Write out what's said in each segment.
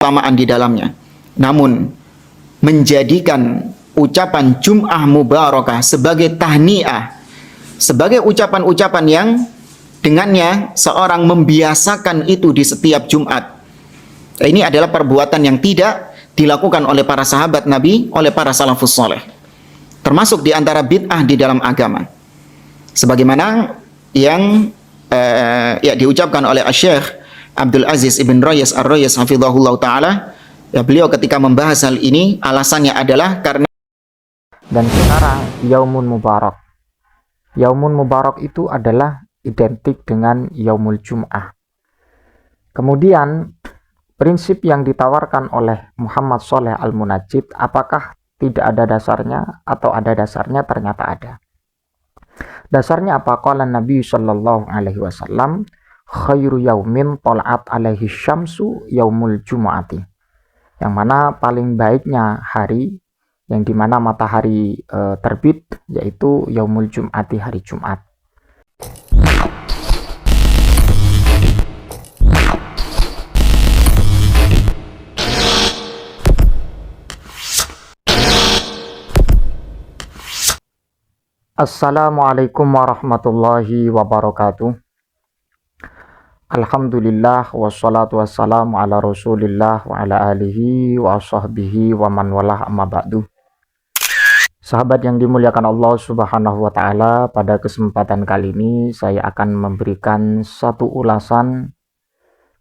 keutamaan di dalamnya. Namun menjadikan ucapan Jum'ah Mubarakah sebagai tahniah, sebagai ucapan-ucapan yang dengannya seorang membiasakan itu di setiap Jumat. Ini adalah perbuatan yang tidak dilakukan oleh para sahabat Nabi, oleh para salafus soleh. Termasuk di antara bid'ah di dalam agama. Sebagaimana yang diucapkan oleh Syekh Abdul Aziz Ibn Rayas Ar-Rayas hafizahullah ta'ala, beliau ketika membahas hal ini, alasannya adalah karena dan sekarang Yaumun Mubarak. Yaumun Mubarak itu adalah identik dengan Yaumul Jum'ah. Kemudian prinsip yang ditawarkan oleh Muhammad Shaleh Al-Munajjid, apakah tidak ada dasarnya atau ada dasarnya? Ternyata ada. Dasarnya apa? Qala Nabi sallallahu alaihi wasallam, khairu yaumin tola'at alaihi syamsu yaumul jumu'ati. Yang mana paling baiknya hari yang dimana matahari terbit, yaitu yaumul jum'ati, hari Jumat. Assalamualaikum warahmatullahi wabarakatuh. Alhamdulillah wassalatu wassalamu ala rasulillah wa ala alihi wa sahbihi wa man walah, amma ba'du. Sahabat yang dimuliakan Allah subhanahu wa ta'ala, pada kesempatan kali ini saya akan memberikan satu ulasan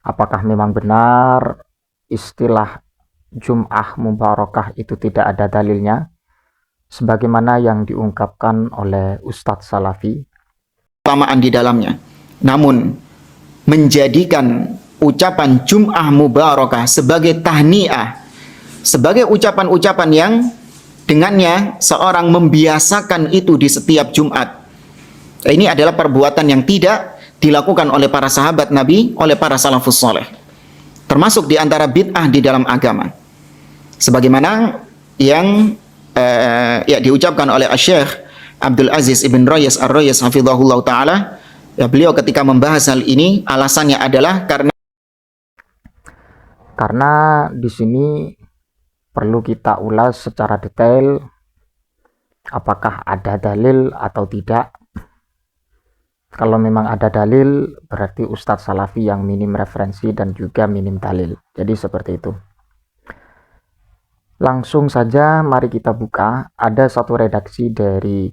apakah memang benar istilah Jum'ah Mubarakah itu tidak ada dalilnya, sebagaimana yang diungkapkan oleh Ustadz Salafi. keutamaan di dalamnya. Namun menjadikan ucapan Jum'ah Mubarakah sebagai tahniah, sebagai ucapan-ucapan yang dengannya seorang membiasakan itu di setiap Jumat. Ini adalah perbuatan yang tidak dilakukan oleh para sahabat Nabi, oleh para salafus soleh. Termasuk di antara bid'ah di dalam agama. Sebagaimana yang diucapkan oleh Syekh Abdul Aziz Ibn Rayas Ar-Rayas hafizahullah ta'ala, beliau ketika membahas hal ini, alasannya adalah karena di sini perlu kita ulas secara detail apakah ada dalil atau tidak. Kalau memang ada dalil, berarti Ustadz Salafi yang minim referensi dan juga minim dalil. Jadi seperti itu. Langsung saja mari kita buka. Ada satu redaksi dari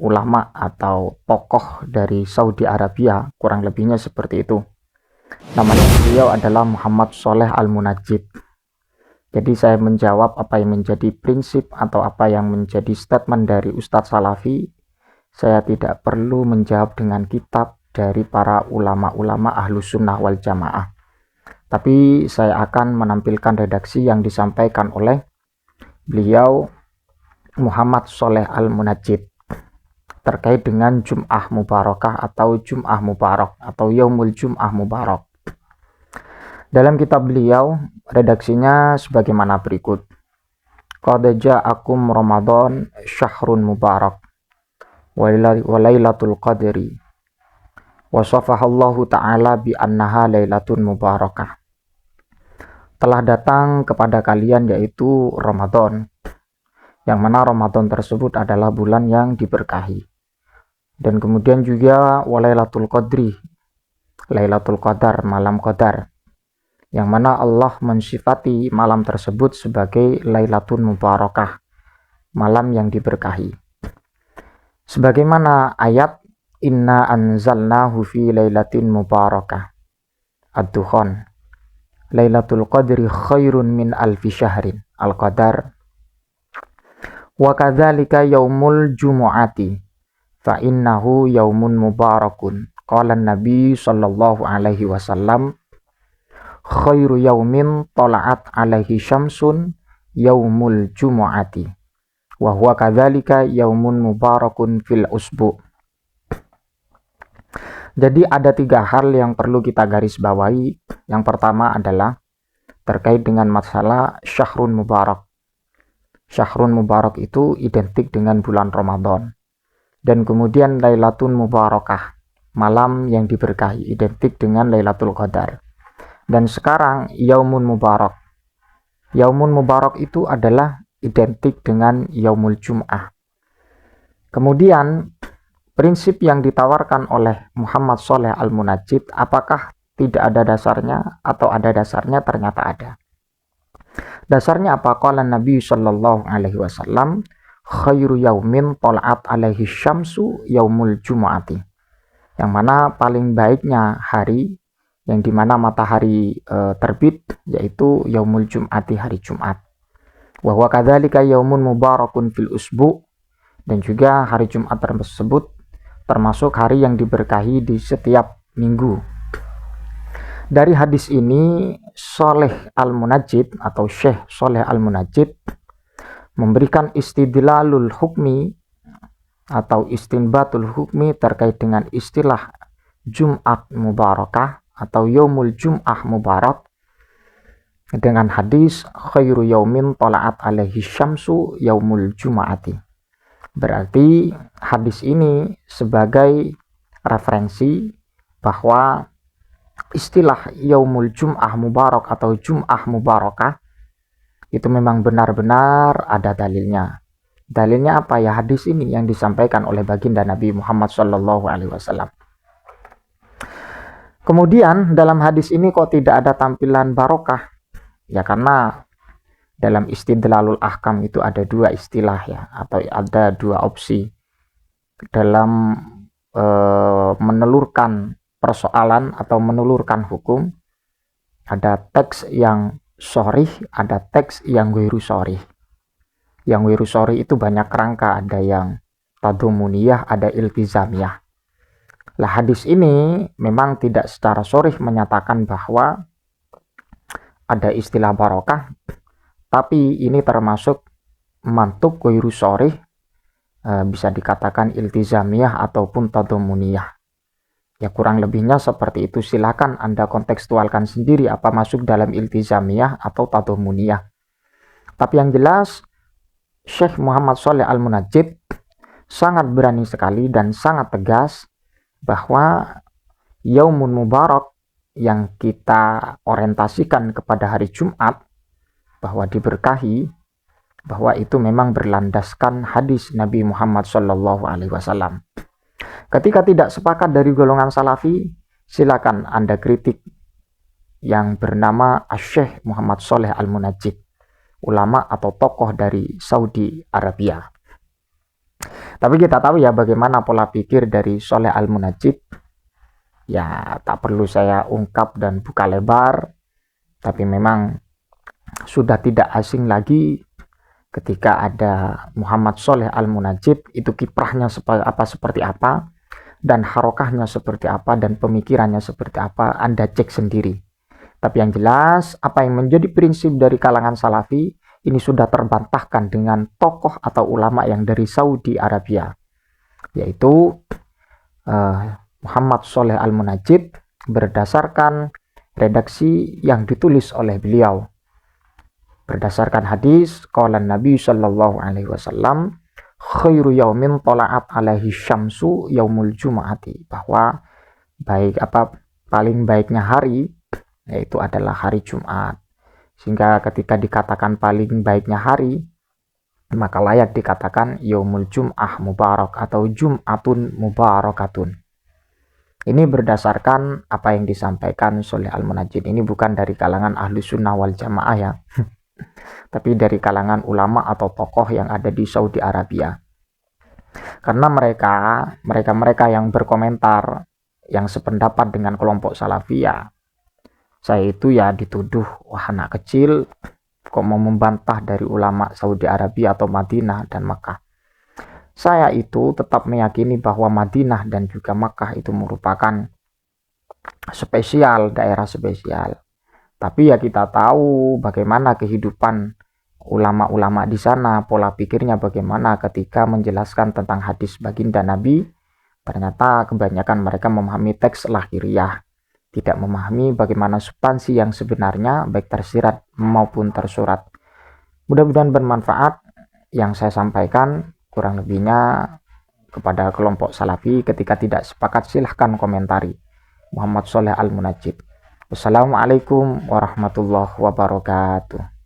ulama atau tokoh dari Saudi Arabia, kurang lebihnya seperti itu. Namanya beliau adalah Muhammad Shaleh Al-Munajjid. Jadi saya menjawab apa yang menjadi prinsip atau apa yang menjadi statement dari Ustadz Salafi. Saya tidak perlu menjawab dengan kitab dari para ulama-ulama Ahlus Sunnah wal Jamaah. Tapi saya akan menampilkan redaksi yang disampaikan oleh beliau Muhammad Shaleh Al-Munajjid terkait dengan Jum'ah Mubarakah atau Jum'ah Mubarak atau Yaumul Jum'ah Mubarak. Dalam kitab beliau, redaksinya sebagaimana berikut. Qad ja'akum Ramadan syahrun mubarak wa lailatul qadri wasafahallahu ta'ala bi annaha lailatun mubarakah. Telah datang kepada kalian yaitu Ramadan, yang mana Ramadan tersebut adalah bulan yang diberkahi. Dan kemudian juga walailatul qadri, lailatul qadar, malam qadar, yang mana Allah mensifati malam tersebut sebagai lailatun mubarakah, malam yang diberkahi. Sebagaimana ayat inna anzalnahu fi lailatin mubarakah, Ad-Dukhan, lailatul qadri khairun min alfi syahrin, Al-Qadar. Wa kadzalika yaumul jumu'ati fa innahu yaumun mubarakun. Qala Nabi sallallahu alaihi wasallam, khairu yaumin tala'at alaihi syamsun yaumul jumu'ati wa huwa kadzalika yaumun mubarakun fil usbu'. Jadi ada 3 hal yang perlu kita garis bawahi. Yang pertama adalah terkait dengan masalah syahrun mubarak. Syahrun mubarak itu identik dengan bulan Ramadan. Dan kemudian Lailatun Mubarakah, malam yang diberkahi, identik dengan Lailatul Qadar. Dan sekarang Yaumun Mubarak. Yaumun Mubarak itu adalah identik dengan Yaumul Jum'ah. Kemudian prinsip yang ditawarkan oleh Muhammad Shalih Al-Munajjid, apakah tidak ada dasarnya atau ada dasarnya? Ternyata ada. Dasarnya apa? Qala Nabi sallallahu alaihi wasallam, khairu yaumin tala'at alaihi syamsu yaumul jumu'ati. Yang mana paling baiknya hari yang dimana matahari terbit, yaitu yaumul jum'ati, hari Jumat. Wa huwa kadzalika yaumun mubarakun fil usbu', dan juga hari Jumat tersebut termasuk hari yang diberkahi di setiap minggu. Dari hadis ini, Shalih Al-Munajjid atau Syekh Shalih Al-Munajjid memberikan istidlalul hukmi atau istinbatul hukmi terkait dengan istilah Jumat Mubarakah atau Yaumul Jum'ah Mubarak dengan hadis khairu yaumin tala'at alaihi syamsu yaumul jum'ati. Berarti hadis ini sebagai referensi bahwa istilah Yaumul Jum'ah Mubarak atau Jum'ah Mubarakah itu memang benar-benar ada dalilnya. Dalilnya apa ya? Hadis ini yang disampaikan oleh baginda Nabi Muhammad SAW. Kemudian dalam hadis ini kok tidak ada tampilan barokah? Ya karena dalam istidlalul ahkam itu ada dua istilah ya, atau ada dua opsi dalam menelurkan persoalan atau menelurkan hukum. Ada teks yang sharih, ada teks yang ghairu sharih. Yang ghairu sharih itu banyak kerangka, ada yang tadhumuniyah, ada iltizamiyah. Lah hadis ini memang tidak secara sharih menyatakan bahwa ada istilah barokah, tapi ini termasuk mantuk ghairu sharih, bisa dikatakan iltizamiyah ataupun tadhumuniyah. Ya kurang lebihnya seperti itu. Silakan Anda kontekstualkan sendiri apa masuk dalam iltizamiyah atau tadhumuniyah. Tapi yang jelas Syekh Muhammad Shalih Al-Munajjid sangat berani sekali dan sangat tegas bahwa Yaumun Mubarak yang kita orientasikan kepada hari Jumat, bahwa diberkahi, bahwa itu memang berlandaskan hadis Nabi Muhammad SAW. Ketika tidak sepakat dari golongan Salafi, silakan Anda kritik yang bernama Syekh Muhammad Shalih Al-Munajjid, ulama atau tokoh dari Saudi Arabia. Tapi kita tahu ya bagaimana pola pikir dari Shalih Al-Munajjid. Ya tak perlu saya ungkap dan buka lebar, tapi memang sudah tidak asing lagi ketika ada Muhammad Shalih Al-Munajjid, itu kiprahnya seperti apa, dan harokahnya seperti apa, dan pemikirannya seperti apa, Anda cek sendiri. Tapi yang jelas, apa yang menjadi prinsip dari kalangan Salafi, ini sudah terbantahkan dengan tokoh atau ulama yang dari Saudi Arabia, yaitu Muhammad Shalih Al-Munajjid berdasarkan redaksi yang ditulis oleh beliau. Berdasarkan hadis, qala Nabi sallallahu alaihi wasallam, khairu yaumin tala'at alaihi syamsu yaumul jumu'ati, bahwa paling baiknya hari yaitu adalah hari Jumat. Sehingga ketika dikatakan paling baiknya hari, maka layak dikatakan yaumul jum'ah mubarak atau jum'atun mubarakatun. Ini berdasarkan apa yang disampaikan Shalih Al-Munajjid. Ini bukan dari kalangan ahli sunnah wal jamaah ya, tapi dari kalangan ulama atau tokoh yang ada di Saudi Arabia. Karena mereka yang berkomentar, yang sependapat dengan kelompok Salafiyah, saya itu ya dituduh, wah anak kecil kok mau membantah dari ulama Saudi Arabia atau Madinah dan Makkah. Saya itu tetap meyakini bahwa Madinah dan juga Makkah itu merupakan spesial, daerah spesial. Tapi ya kita tahu bagaimana kehidupan ulama-ulama di sana, pola pikirnya bagaimana ketika menjelaskan tentang hadis baginda Nabi. Ternyata kebanyakan mereka memahami teks lahiriah, tidak memahami bagaimana substansi yang sebenarnya, baik tersirat maupun tersurat. Mudah-mudahan bermanfaat yang saya sampaikan. Kurang lebihnya kepada kelompok Salafi, ketika tidak sepakat silahkan komentari. Muhammad Shalih Al-Munajjid. Wassalamualaikum warahmatullahi wabarakatuh.